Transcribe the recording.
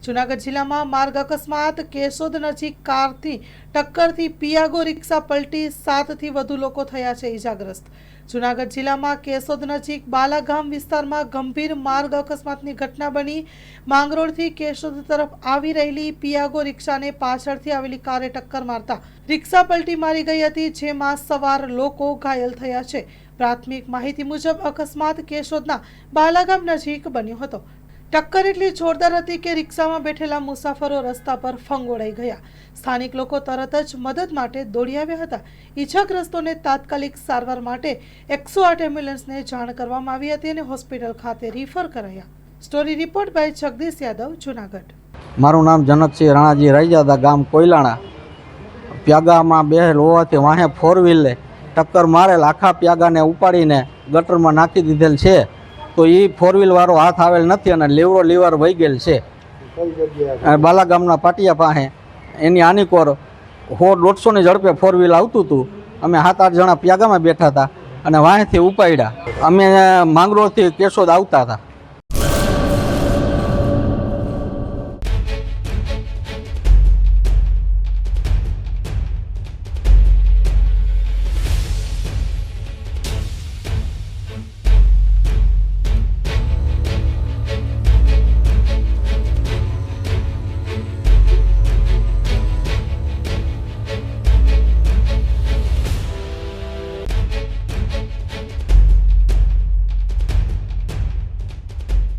જૂનાગઢ જિલ્લામાં માર્ગ અકસ્માત કેશોદ નજીક કારથી ટક્કરથી પિયાગો રિક્ષા પલટી 7થી વધુ લોકો થયા છે ઇજાગ્રસ્ત। જૂનાગઢ જિલ્લામાં કેશોદ નજીક બાલાગામ વિસ્તારમાં ગંભીર માર્ગ અકસ્માતની ઘટના બની। માંગરોળથી કેશોદ તરફ આવી રહેલી પિયાગો રિક્ષાને પાછળથી આવેલી કારે ટક્કર મારતા રિક્ષા પલટી મારી ગઈ હતી, જેમાં સવાર લોકો ઘાયલ થયા છે। પ્રાથમિક માહિતી મુજબ અકસ્માત કેશોદના બાલાગામ નજીક બન્યો હતો। टक्कर એટલી જોરદાર હતી કે રિક્ષામાં બેઠેલા મુસાફરો રસ્તા પર ફંગોળાઈ ગયા। સ્થાનિક લોકો તરત જ મદદ માટે દોડી આવ્યા હતા। ઈજાગ્રસ્તોને તાત્કાલિક સારવાર માટે 108 એમ્બ્યુલન્સને જાણ કરવામાં આવી હતી અને હોસ્પિટલ ખાતે રિફર કરાયા। Story report by Jagdish Yadav, Junagadh. મારું નામ જનકસિંહ રાણાજી રૈજાદા, ગામ કોયલાણા। પ્યાગામાં બેહેલ હોવાથી વાહે 4 વ્હીલને ટક્કર મારેલ આખા પ્યાગાને ઉપાડીને ગટરમાં નાખી દીધેલ છે। तो ये 4 व्हील वाળો हाथ आवेल नहीं और लीवरो लीवर वही गेल है। बालागामना पाटिया पासे एनी आनीकोर 100-150 ની ઝડપે 4 व्हील આવતું હતું। અમે 7-8 જણા પ્યાગામાં બેઠા હતા અને વાંહેથી ઉપાડ્યા। અમે માંગરોળથી કેશોદ આવતા હતા।